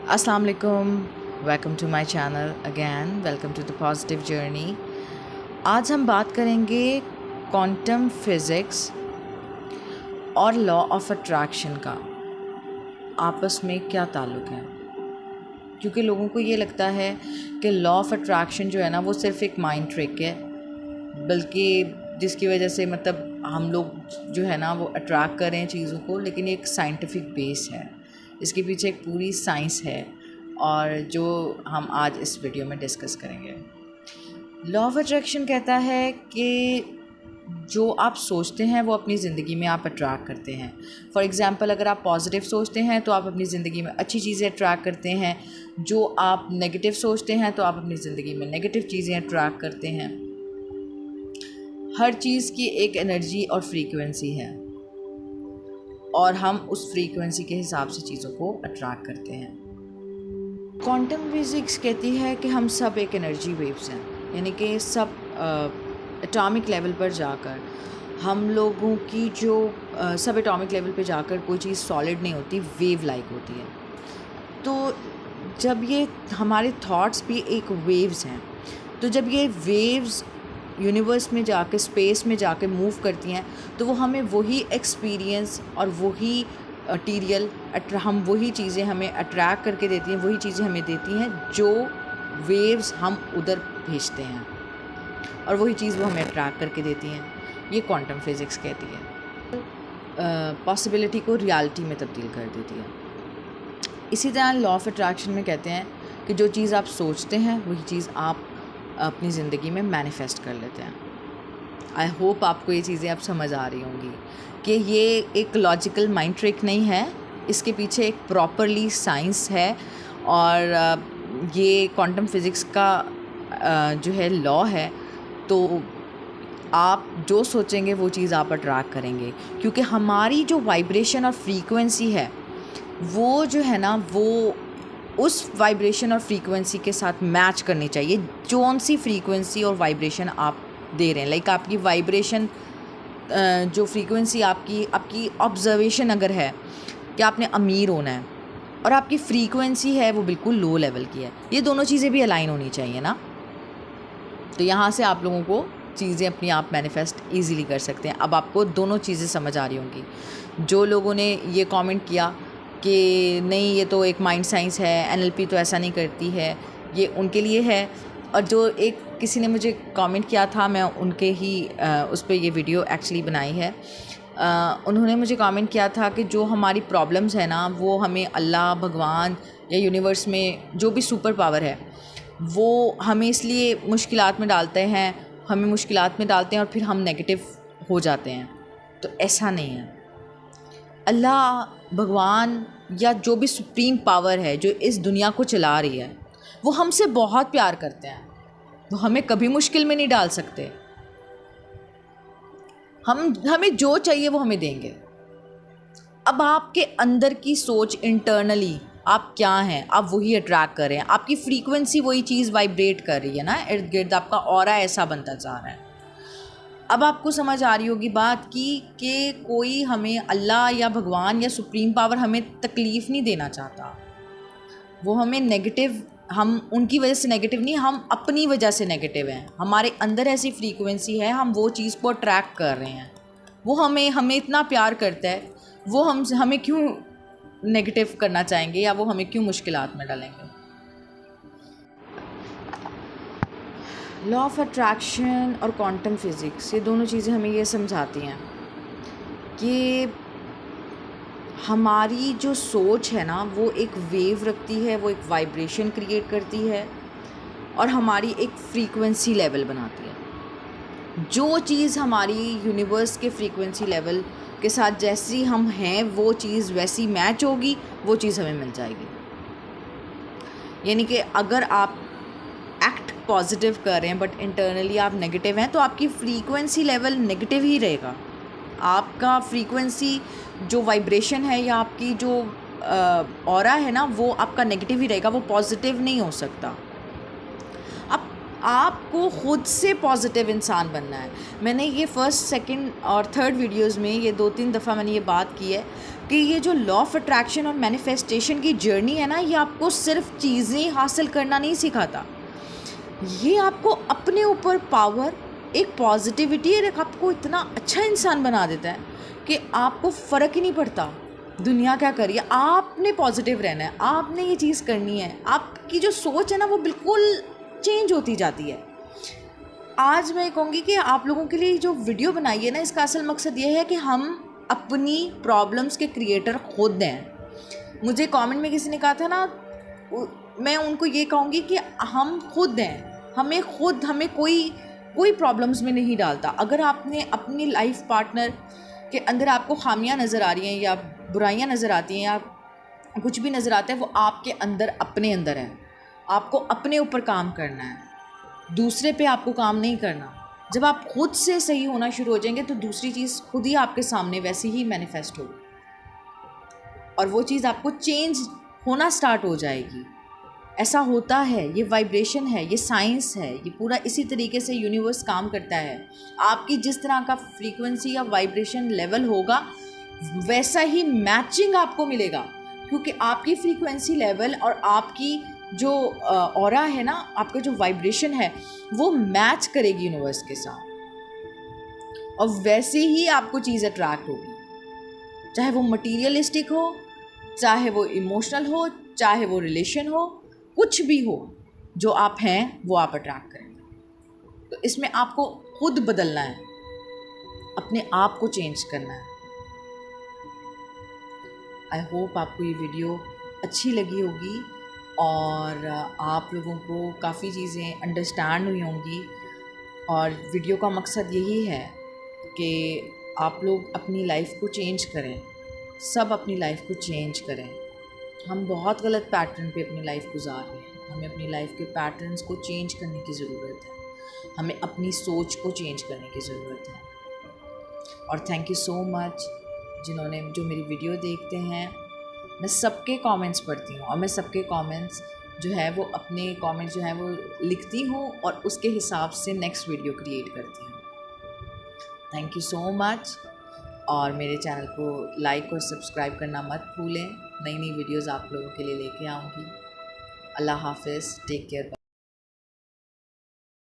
अस्सलाम वालेकुम, welcome to my channel again, welcome to the positive journey. आज हम बात करेंगे क्वांटम फिज़िक्स और लॉ ऑफ अट्रैक्शन का आपस में क्या ताल्लुक़ है। क्योंकि लोगों को ये लगता है कि लॉ ऑफ अट्रैक्शन जो है ना वो सिर्फ़ एक माइंड ट्रिक है, बल्कि जिसकी वजह से मतलब हम लोग जो है ना वो अट्रैक्ट कर रहे हैं चीज़ों को, लेकिन एक साइंटिफिक बेस है, इसके पीछे एक पूरी साइंस है और जो हम आज इस वीडियो में डिस्कस करेंगे। लॉ ऑफ अट्रैक्शन कहता है कि जो आप सोचते हैं वो अपनी ज़िंदगी में आप अट्रैक्ट करते हैं। फॉर एग्ज़ाम्पल, अगर आप पॉजिटिव सोचते हैं तो आप अपनी ज़िंदगी में अच्छी चीज़ें अट्रैक्ट करते हैं। जो आप नेगेटिव सोचते हैं तो आप अपनी ज़िंदगी में नेगेटिव चीज़ें अट्रैक्ट करते हैं। हर चीज़ की एक एनर्जी और फ्रीक्वेंसी है और हम उस फ्रीक्वेंसी के हिसाब से चीज़ों को अट्रैक्ट करते हैं। क्वांटम फिज़िक्स कहती है कि हम सब एक एनर्जी वेव्स हैं, यानी कि सब एटॉमिक लेवल पर जाकर हम लोगों की जो सब एटॉमिक लेवल पे जाकर कोई चीज़ सॉलिड नहीं होती, वेव लाइक होती है। तो जब ये हमारे थॉट्स भी एक वेव्स हैं, तो जब ये वेव्स यूनिवर्स में जाके स्पेस में जाके मूव करती हैं तो वो हमें वही एक्सपीरियंस और वही मटीरियल हम वही चीज़ें हमें अट्रैक्ट करके देती हैं, वही चीज़ें हमें देती हैं जो वेव्स हम उधर भेजते हैं और वही चीज़ वो हमें अट्रैक्ट करके देती हैं। ये क्वांटम फिज़िक्स कहती है, पॉसिबिलिटी को रियलिटी में तब्दील कर देती है। इसी तरह लॉ ऑफ अट्रैक्शन में कहते हैं कि जो चीज़ आप सोचते हैं वही चीज़ आप अपनी ज़िंदगी में मैनिफेस्ट कर लेते हैं। आई होप आपको ये चीज़ें अब समझ आ रही होंगी कि ये एक लॉजिकल माइंड ट्रिक नहीं है, इसके पीछे एक प्रॉपरली साइंस है और ये क्वांटम फिज़िक्स का जो है लॉ है। तो आप जो सोचेंगे वो चीज़ आप अट्रैक्ट करेंगे, क्योंकि हमारी जो वाइब्रेशन और फ्रीक्वेंसी है वो जो है ना वो उस वाइब्रेशन और फ्रीक्वेंसी के साथ मैच करनी चाहिए। जौन सी फ्रीक्वेंसी और वाइब्रेशन आप दे रहे हैं, लाइक आपकी वाइब्रेशन जो फ्रीक्वेंसी आपकी ऑब्जर्वेशन अगर है कि आपने अमीर होना है और आपकी फ्रीक्वेंसी है वो बिल्कुल लो लेवल की है, ये दोनों चीज़ें भी अलाइन होनी चाहिए ना। तो यहाँ से आप लोगों को चीज़ें अपनी आप मैनिफेस्ट ईज़िली कर सकते हैं। अब आपको दोनों चीज़ें समझ आ रही होंगी। जो लोगों ने ये कमेंट किया कि नहीं ये तो एक माइंड साइंस है, एनएलपी तो ऐसा नहीं करती है, ये उनके लिए है। और जो एक किसी ने मुझे कमेंट किया था, मैं उनके ही उस पर ये वीडियो एक्चुअली बनाई है। उन्होंने मुझे कमेंट किया था कि जो हमारी प्रॉब्लम्स है ना वो हमें अल्लाह, भगवान या यूनिवर्स में जो भी सुपर पावर है वो हमें इसलिए मुश्किलात में डालते हैं, हमें मुश्किलात में डालते हैं और फिर हम नेगेटिव हो जाते हैं। तो ऐसा नहीं है। अल्लाह, भगवान या जो भी सुप्रीम पावर है जो इस दुनिया को चला रही है वो हमसे बहुत प्यार करते हैं, वो हमें कभी मुश्किल में नहीं डाल सकते। हमें जो चाहिए वो हमें देंगे। अब आपके अंदर की सोच, इंटरनली आप क्या हैं, आप वही अट्रैक्ट कर रहे हैं। आपकी फ्रीक्वेंसी वही चीज़ वाइब्रेट कर रही है ना इर्द गिर्द, आपका ऑरा ऐसा बनता जा रहा है। अब आपको समझ आ रही होगी बात कि कोई हमें अल्लाह या भगवान या सुप्रीम पावर हमें तकलीफ़ नहीं देना चाहता। वो हमें नेगेटिव, हम उनकी वजह से नेगेटिव नहीं, हम अपनी वजह से नेगेटिव हैं। हमारे अंदर ऐसी फ्रीक्वेंसी है, हम वो चीज़ को अट्रैक्ट कर रहे हैं। वो हमें इतना प्यार करता है, वो हमें क्यों नेगेटिव करना चाहेंगे या वो हमें क्यों मुश्किलात में डालेंगे। लॉ ऑफ अट्रैक्शन और क्वांटम फिज़िक्स, ये दोनों चीज़ें हमें ये समझाती हैं कि हमारी जो सोच है ना वो एक वेव रखती है, वो एक वाइब्रेशन क्रिएट करती है और हमारी एक फ्रीक्वेंसी लेवल बनाती है। जो चीज़ हमारी यूनिवर्स के फ्रीक्वेंसी लेवल के साथ जैसी हम हैं वो चीज़ वैसी मैच होगी, वो चीज़ हमें मिल जाएगी। यानी कि अगर आप एक्ट पॉजिटिव कर रहे हैं बट इंटरनली आप नेगेटिव हैं तो आपकी फ्रीक्वेंसी लेवल नेगेटिव ही रहेगा। आपका फ्रीक्वेंसी जो वाइब्रेशन है या आपकी जो ऑरा है ना वो आपका नेगेटिव ही रहेगा, वो पॉजिटिव नहीं हो सकता। अब आपको ख़ुद से पॉजिटिव इंसान बनना है। मैंने ये फर्स्ट, सेकंड और थर्ड वीडियोस में ये 2-3 दफ़ा मैंने ये बात की है कि ये जो लॉ ऑफ अट्रैक्शन और मैनिफेस्टेशन की जर्नी है ना, ये आपको सिर्फ चीज़ें हासिल करना नहीं सिखाता, ये आपको अपने ऊपर पावर, एक पॉजिटिविटी और एक आपको इतना अच्छा इंसान बना देता है कि आपको फ़र्क ही नहीं पड़ता दुनिया क्या करिए, आपने पॉजिटिव रहना है, आपने ये चीज़ करनी है। आपकी जो सोच है ना वो बिल्कुल चेंज होती जाती है। आज मैं कहूँगी कि आप लोगों के लिए जो वीडियो बनाई है ना, इसका असल मकसद ये है कि हम अपनी प्रॉब्लम्स के क्रिएटर खुद हैं। मुझे कमेंट में किसी ने कहा था ना, मैं उनको ये कहूँगी कि हम खुद हैं, हमें कोई प्रॉब्लम्स में नहीं डालता। अगर आपने अपनी लाइफ पार्टनर के अंदर आपको खामियां नज़र आ रही हैं या बुराइयां नज़र आती हैं या कुछ भी नज़र आता है, वो आपके अंदर अपने अंदर है। आपको अपने ऊपर काम करना है, दूसरे पे आपको काम नहीं करना। जब आप खुद से सही होना शुरू हो जाएंगे तो दूसरी चीज़ खुद ही आपके सामने वैसे ही मैनिफेस्ट होगी और वो चीज़ आपको चेंज होना स्टार्ट हो जाएगी। ऐसा होता है, ये वाइब्रेशन है, ये साइंस है, ये पूरा इसी तरीके से यूनिवर्स काम करता है। आपकी जिस तरह का फ्रीक्वेंसी या वाइब्रेशन लेवल होगा वैसा ही मैचिंग आपको मिलेगा, क्योंकि आपकी फ्रीक्वेंसी लेवल और आपकी जो ऑरा है ना, आपका जो वाइब्रेशन है वो मैच करेगी यूनिवर्स के साथ और वैसे ही आपको चीज़ अट्रैक्ट होगी, चाहे वो मटीरियलिस्टिक हो, चाहे वो इमोशनल हो, चाहे वो रिलेशन हो, कुछ भी हो, जो आप हैं वो आप अट्रैक्ट करेंगे। तो इसमें आपको खुद बदलना है, अपने आप को चेंज करना है। आई होप आपको ये वीडियो अच्छी लगी होगी और आप लोगों को काफ़ी चीज़ें अंडरस्टैंड हुई होंगी। और वीडियो का मकसद यही है कि आप लोग अपनी लाइफ को चेंज करें, सब अपनी लाइफ को चेंज करें। हम बहुत गलत पैटर्न पे अपनी लाइफ गुजार रहे हैं। हमें अपनी लाइफ के पैटर्न्स को चेंज करने की ज़रूरत है, हमें अपनी सोच को चेंज करने की ज़रूरत है। और थैंक यू सो मच जिन्होंने जो मेरी वीडियो देखते हैं। मैं सबके कमेंट्स पढ़ती हूँ और मैं सबके कमेंट्स जो है वो अपने कमेंट्स जो है वो लिखती हूँ और उसके हिसाब से नेक्स्ट वीडियो क्रिएट करती हूँ। थैंक यू सो मच और मेरे चैनल को लाइक और सब्सक्राइब करना मत भूलें। नई वीडियोज़ आप लोगों के लिए लेके आऊँगी। अल्लाह हाफ़िज़, टेक केयर।